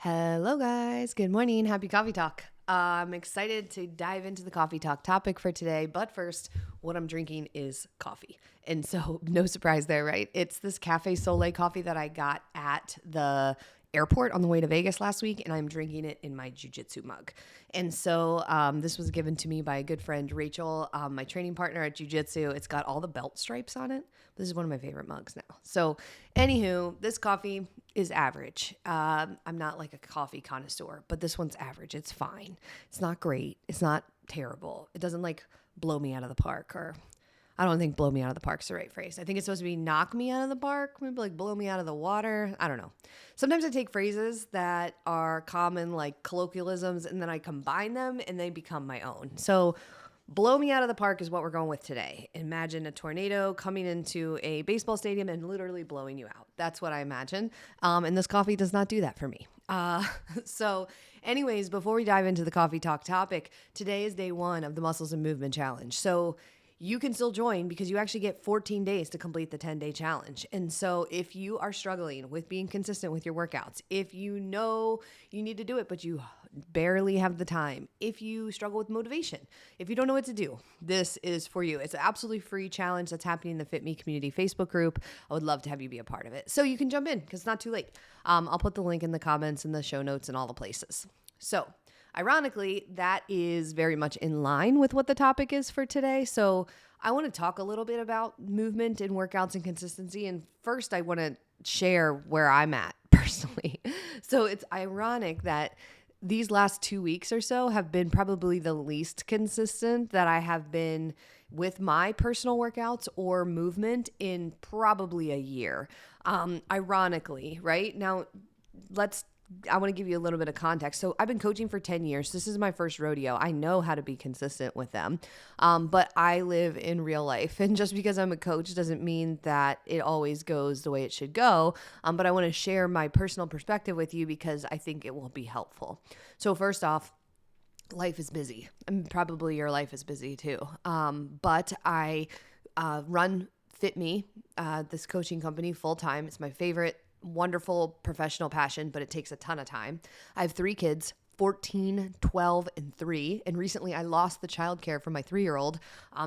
Hello, guys. Good morning. Happy coffee talk. I'm excited to dive into the coffee talk topic for today. But first, what I'm drinking is coffee. And so, no surprise there, right? It's this Cafe Soleil coffee that I got at the airport on the way to Vegas last week, and I'm drinking it in my jiu-jitsu mug. And so this was given to me by a good friend, Rachel, my training partner at jiu-jitsu. It's got all the belt stripes on it. This is one of my favorite mugs now. So anywho, this coffee is average. I'm not like a coffee connoisseur, but this one's average. It's fine. It's not great. It's not terrible. It doesn't like blow me out of the park, or I don't think blow me out of the park's the right phrase. I think it's supposed to be knock me out of the park, maybe like blow me out of the water. I don't know. Sometimes I take phrases that are common, like colloquialisms, and then I combine them and they become my own. So blow me out of the park is what we're going with today. Imagine a tornado coming into a baseball stadium and literally blowing you out. That's what I imagine. And this coffee does not do that for me. So anyways, before we dive into the coffee talk topic, today is day 1 of the Muscles and Movement Challenge. So you can still join because you actually get 14 days to complete the 10-day challenge. And so if you are struggling with being consistent with your workouts, if you know you need to do it, but you barely have the time, if you struggle with motivation, if you don't know what to do, this is for you. It's an absolutely free challenge that's happening in the Fit Me Community Facebook group. I would love to have you be a part of it. So you can jump in because it's not too late. I'll put the link in the comments and the show notes and all the places. So ironically, that is very much in line with what the topic is for today. So I want to talk a little bit about movement and workouts and consistency. And first, I want to share where I'm at personally. So it's ironic that these last 2 weeks or so have been probably the least consistent that I have been with my personal workouts or movement in probably a year. Ironically, right? Now, I want to give you a little bit of context. So I've been coaching for 10 years. This is my first rodeo. I know how to be consistent with them. But I live in real life. And just because I'm a coach doesn't mean that it always goes the way it should go. But I want to share my personal perspective with you because I think it will be helpful. So first off, life is busy. And probably your life is busy too. But I run Fit Me, this coaching company, full time. It's my favorite wonderful professional passion, but it takes a ton of time. I have 3 kids, 14, 12, and 3. And recently I lost the childcare for my 3-year-old.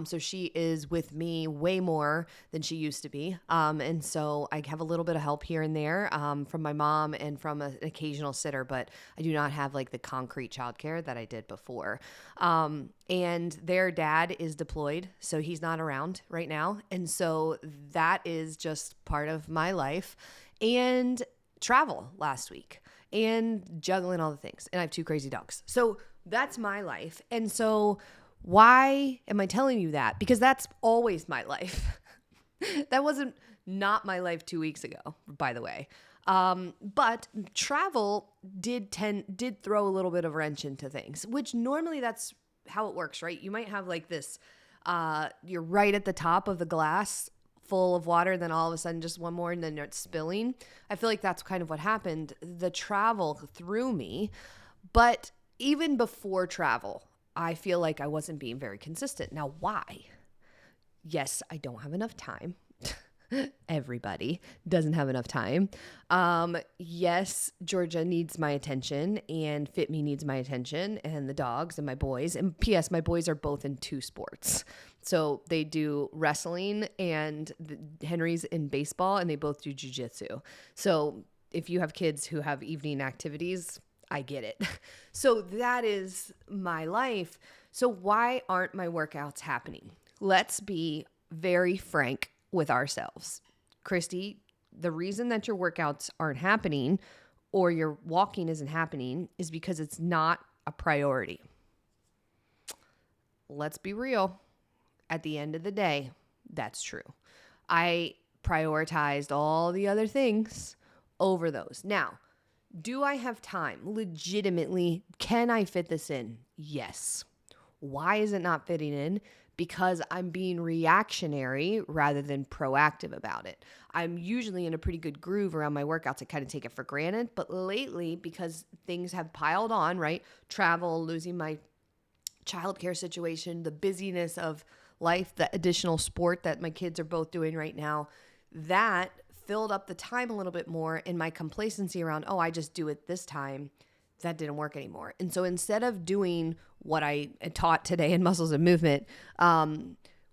So she is with me way more than she used to be. And so I have a little bit of help here and there from my mom and from an occasional sitter, but I do not have like the concrete childcare that I did before. And their dad is deployed, so he's not around right now. And so that is just part of my life. And travel last week and juggling all the things. And I have 2 crazy dogs. So that's my life. And so why am I telling you that? Because that's always my life. That wasn't not my life 2 weeks ago, by the way. But travel did throw a little bit of wrench into things, which normally that's how it works, right? You might have like this, you're right at the top of the glass full of water, then all of a sudden just one more and then it's spilling. I feel like that's kind of what happened. The travel threw me, but even before travel, I feel like I wasn't being very consistent. Now, why? Yes, I don't have enough time. Everybody doesn't have enough time. Yes, Georgia needs my attention and Fit Me needs my attention and the dogs and my boys. And P.S., my boys are both in 2 sports. So they do wrestling and Henry's in baseball and they both do jiu-jitsu. So if you have kids who have evening activities, I get it. So that is my life. So why aren't my workouts happening? Let's be very frank with ourselves. Christy, the reason that your workouts aren't happening or your walking isn't happening is because it's not a priority. Let's be real. At the end of the day, that's true. I prioritized all the other things over those. Now, do I have time? Legitimately, can I fit this in? Yes. Why is it not fitting in? Because I'm being reactionary rather than proactive about it. I'm usually in a pretty good groove around my workouts. I kind of take it for granted. But lately, because things have piled on, right? Travel, losing my childcare situation, the busyness of life, the additional sport that my kids are both doing right now, that filled up the time a little bit more, and my complacency around, oh, I just do it this time, that didn't work anymore. And so instead of doing what I taught today in Muscles and Movement,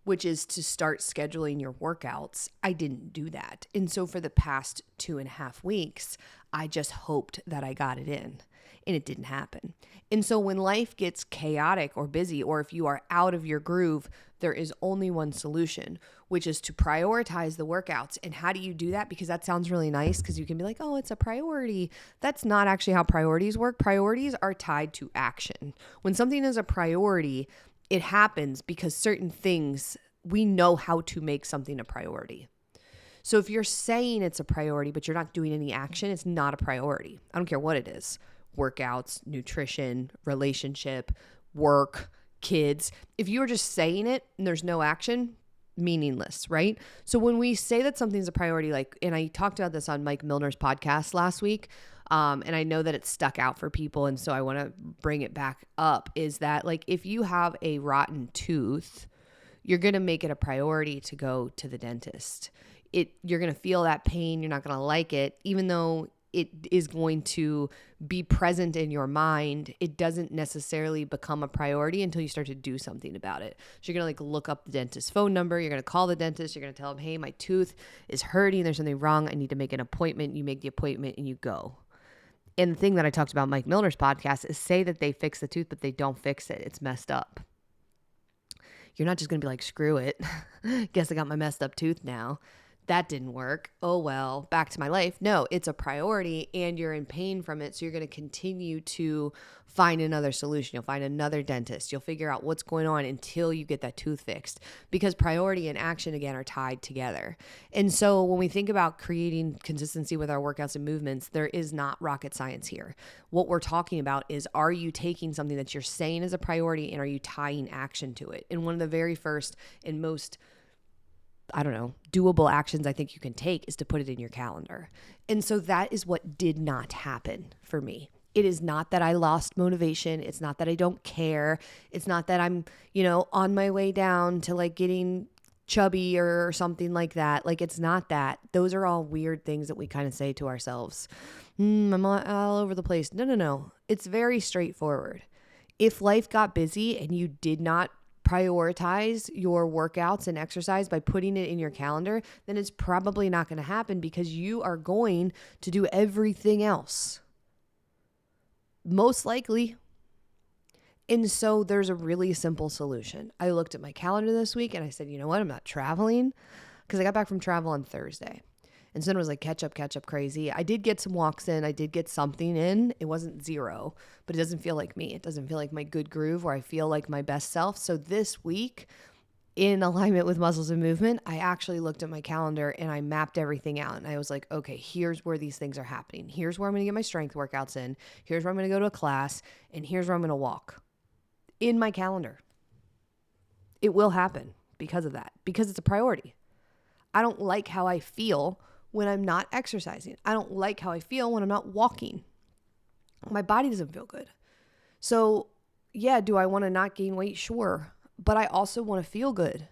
which is to start scheduling your workouts, I didn't do that. And so for the past 2.5 weeks, I just hoped that I got it in, and it didn't happen. And so when life gets chaotic or busy, or if you are out of your groove, there is only one solution, which is to prioritize the workouts. And how do you do that? Because that sounds really nice, because you can be like, oh, it's a priority. That's not actually how priorities work. Priorities are tied to action. When something is a priority, it happens because certain things, we know how to make something a priority. So if you're saying it's a priority, but you're not doing any action, it's not a priority. I don't care what it is. Workouts, nutrition, relationship, work, kids. If you're just saying it and there's no action, meaningless, right? So when we say that something's a priority, like, and I talked about this on Mike Milner's podcast last week, and I know that it stuck out for people, and so I want to bring it back up, is that like if you have a rotten tooth, you're going to make it a priority to go to the dentist. You're going to feel that pain. You're not going to like it, even though it is going to be present in your mind. It doesn't necessarily become a priority until you start to do something about it. So you're going to like look up the dentist's phone number. You're going to call the dentist. You're going to tell them, hey, my tooth is hurting. There's something wrong. I need to make an appointment. You make the appointment and you go. And the thing that I talked about Mike Milner's podcast is say that they fix the tooth, but they don't fix it. It's messed up. You're not just going to be like, screw it. Guess I got my messed up tooth now. That didn't work. Oh, well, back to my life. No, it's a priority and you're in pain from it. So you're going to continue to find another solution. You'll find another dentist. You'll figure out what's going on until you get that tooth fixed, because priority and action, again, are tied together. And so when we think about creating consistency with our workouts and movements, there is not rocket science here. What we're talking about is, are you taking something that you're saying is a priority and are you tying action to it? And one of the very first and most doable actions I think you can take is to put it in your calendar. And so that is what did not happen for me. It is not that I lost motivation. It's not that I don't care. It's not that I'm, on my way down to like getting chubby or something like that. Like, it's not that. Those are all weird things that we kind of say to ourselves. I'm all over the place. No. It's very straightforward. If life got busy and you did not prioritize your workouts and exercise by putting it in your calendar, then it's probably not going to happen, because you are going to do everything else. Most likely. And so there's a really simple solution. I looked at my calendar this week and I said, you know what? I'm not traveling, because I got back from travel on Thursday. And so then it was like catch up crazy. I did get some walks in. I did get something in. It wasn't zero, but it doesn't feel like me. It doesn't feel like my good groove where I feel like my best self. So this week, in alignment with Muscles and Movement, I actually looked at my calendar and I mapped everything out. And I was like, okay, here's where these things are happening. Here's where I'm going to get my strength workouts in. Here's where I'm going to go to a class. And here's where I'm going to walk in my calendar. It will happen because of that, because it's a priority. I don't like how I feel when I'm not exercising. I don't like how I feel when I'm not walking. My body doesn't feel good. So yeah, do I want to not gain weight? Sure. But I also want to feel good.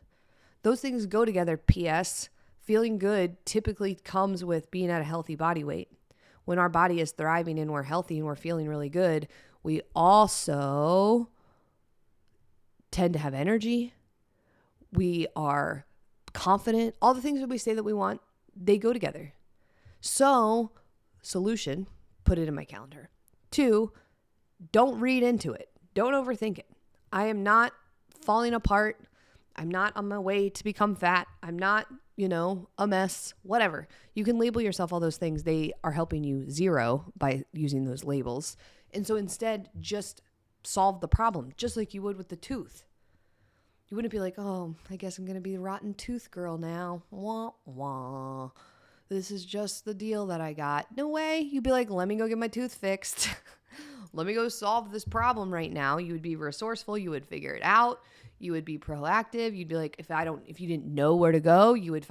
Those things go together. P.S. Feeling good typically comes with being at a healthy body weight. When our body is thriving and we're healthy and we're feeling really good, we also tend to have energy. We are confident. All the things that we say that we want, they go together. So, solution, put it in my calendar. 2, don't read into it. Don't overthink it. I am not falling apart. I'm not on my way to become fat. I'm not, a mess, whatever. You can label yourself all those things. They are helping you zero by using those labels. And so instead, just solve the problem, just like you would with the tooth. You wouldn't be like, oh, I guess I'm going to be the rotten tooth girl now. Wah, wah. This is just the deal that I got. No way. You'd be like, let me go get my tooth fixed. Let me go solve this problem right now. You would be resourceful. You would figure it out. You would be proactive. You'd be like, if you didn't know where to go, you would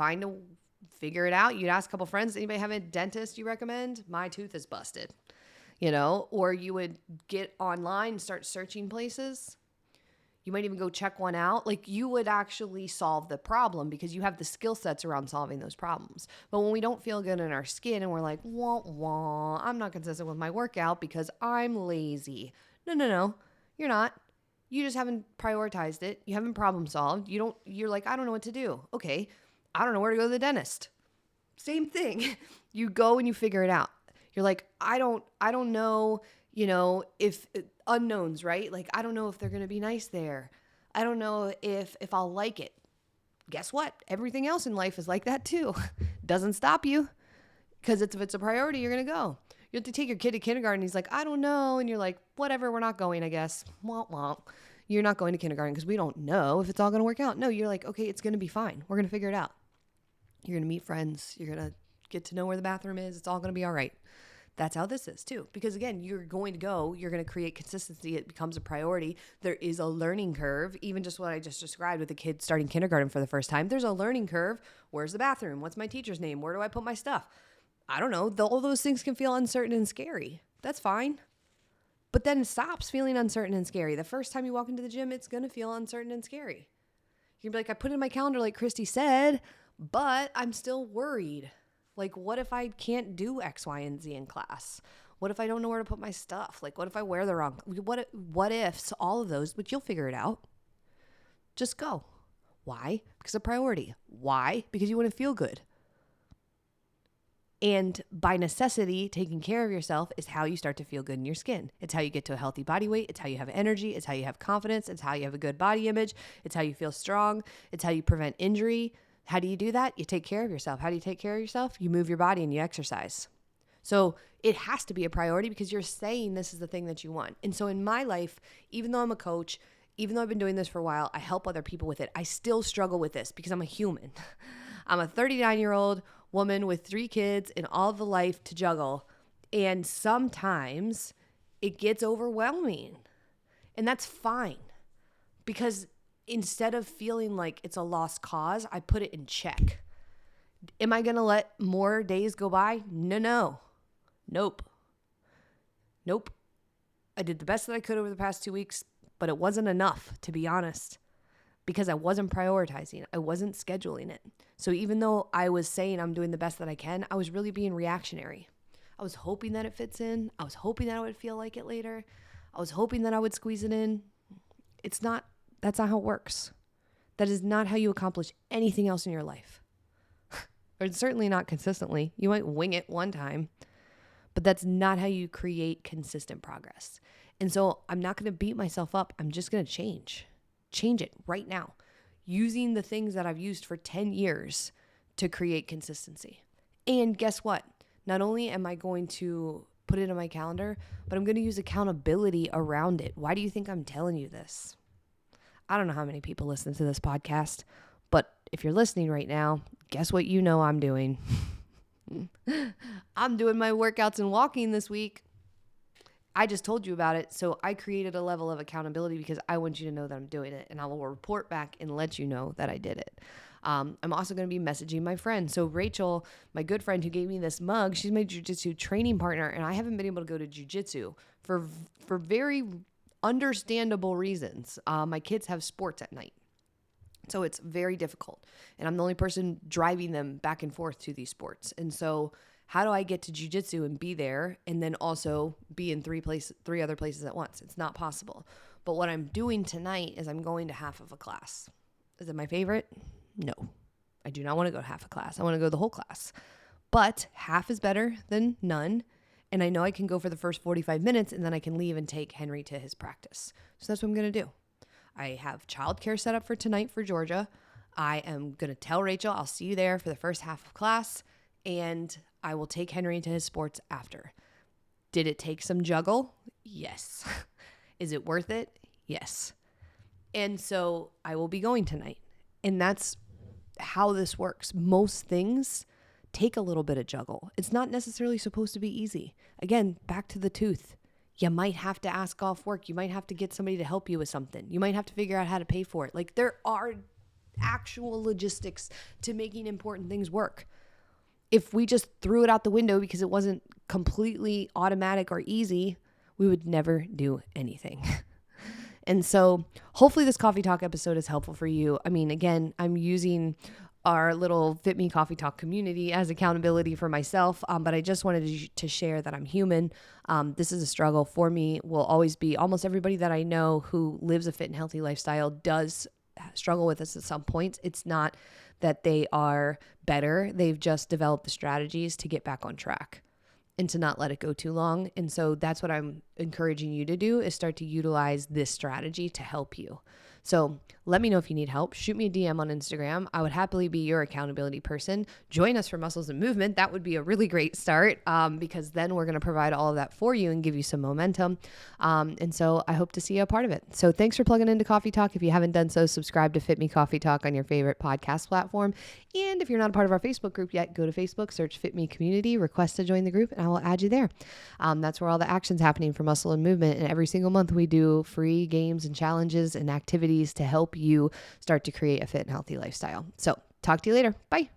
figure it out. You'd ask a couple friends, anybody have a dentist you recommend? My tooth is busted, or you would get online, start searching places. You might even go check one out. Like, you would actually solve the problem because you have the skill sets around solving those problems. But when we don't feel good in our skin and we're like, wah, wah, I'm not consistent with my workout because I'm lazy. No, you're not. You just haven't prioritized it. You haven't problem solved. You're like, I don't know what to do. Okay. I don't know where to go to the dentist. Same thing. You go and you figure it out. You're like, I don't know, if unknowns, right? Like, I don't know if they're going to be nice there. I don't know if I'll like it. Guess what? Everything else in life is like that too. Doesn't stop you, because if it's a priority, you're going to go. You have to take your kid to kindergarten. He's like, I don't know. And you're like, whatever, we're not going, I guess. Womp womp. You're not going to kindergarten because we don't know if it's all going to work out. No, you're like, okay, it's going to be fine. We're going to figure it out. You're going to meet friends. You're going to get to know where the bathroom is. It's all going to be all right. That's how this is too. Because again, you're going to go, you're going to create consistency. It becomes a priority. There is a learning curve. Even just what I just described with a kid starting kindergarten for the first time, there's a learning curve. Where's the bathroom? What's my teacher's name? Where do I put my stuff? I don't know. All those things can feel uncertain and scary. That's fine. But then it stops feeling uncertain and scary. The first time you walk into the gym, it's going to feel uncertain and scary. You're like, I put it in my calendar like Christy said, but I'm still worried. Like, what if I can't do X, Y, and Z in class? What if I don't know where to put my stuff? Like, what if I wear the wrong? What ifs? All of those, but you'll figure it out. Just go. Why? Because of priority. Why? Because you want to feel good. And by necessity, taking care of yourself is how you start to feel good in your skin. It's how you get to a healthy body weight. It's how you have energy. It's how you have confidence. It's how you have a good body image. It's how you feel strong. It's how you prevent injury. How do you do that? You take care of yourself. How do you take care of yourself? You move your body and you exercise. So it has to be a priority because you're saying this is the thing that you want. And so in my life, even though I'm a coach, even though I've been doing this for a while, I help other people with it. I still struggle with this because I'm a human. I'm a 39-year-old woman with 3 kids and all the life to juggle. And sometimes it gets overwhelming. And that's fine, because instead of feeling like it's a lost cause, I put it in check. Am I going to let more days go by? No. Nope. I did the best that I could over the past 2 weeks, but it wasn't enough, to be honest, because I wasn't prioritizing. I wasn't scheduling it. So even though I was saying I'm doing the best that I can, I was really being reactionary. I was hoping that it fits in. I was hoping that I would feel like it later. I was hoping that I would squeeze it in. That's not how it works. That is not how you accomplish anything else in your life. Or certainly not consistently. You might wing it one time, but that's not how you create consistent progress. And so I'm not going to beat myself up. I'm just going to change it right now, using the things that I've used for 10 years to create consistency. And guess what? Not only am I going to put it in my calendar, but I'm going to use accountability around it. Why do you think I'm telling you this? I don't know how many people listen to this podcast, but if you're listening right now, guess what I'm doing? I'm doing my workouts and walking this week. I just told you about it, so I created a level of accountability because I want you to know that I'm doing it, and I will report back and let you know that I did it. I'm also going to be messaging my friend. So Rachel, my good friend who gave me this mug, she's my jiu-jitsu training partner, and I haven't been able to go to jiu-jitsu for very understandable reasons. My kids have sports at night, so it's very difficult, and I'm the only person driving them back and forth to these sports. And so how do I get to jiu-jitsu and be there and then also be in three other places at once? It's not possible. But what I'm doing tonight is I'm going to half of a class. Is it my favorite? No, I do not want to go to half a class. I want to go the whole class. But half is better than none. And I know I can go for the first 45 minutes and then I can leave and take Henry to his practice. So that's what I'm going to do. I have childcare set up for tonight for Georgia. I am going to tell Rachel I'll see you there for the first half of class, and I will take Henry to his sports after. Did it take some juggle? Yes. Is it worth it? Yes. And so I will be going tonight. And that's how this works. Most things take a little bit of juggle. It's not necessarily supposed to be easy. Again, back to the tooth. You might have to ask off work. You might have to get somebody to help you with something. You might have to figure out how to pay for it. Like, there are actual logistics to making important things work. If we just threw it out the window because it wasn't completely automatic or easy, we would never do anything. And so hopefully this coffee talk episode is helpful for you. I mean, again, I'm using our little Fit Me Coffee Talk community as accountability for myself. But I just wanted to share that I'm human. This is a struggle for me, will always be. Almost everybody that I know who lives a fit and healthy lifestyle does struggle with this at some point. It's not that they are better. They've just developed the strategies to get back on track and to not let it go too long. And so that's what I'm encouraging you to do, is start to utilize this strategy to help you. So let me know if you need help. Shoot me a DM on Instagram. I would happily be your accountability person. Join us for Muscles and Movement. That would be a really great start, because then we're going to provide all of that for you and give you some momentum. And so I hope to see you a part of it. So thanks for plugging into Coffee Talk. If you haven't done so, subscribe to Fit Me Coffee Talk on your favorite podcast platform. And if you're not a part of our Facebook group yet, go to Facebook, search Fit Me Community, request to join the group, and I will add you there. That's where all the action's happening for Muscle and Movement. And every single month we do free games and challenges and activities to help you start to create a fit and healthy lifestyle. So talk to you later. Bye.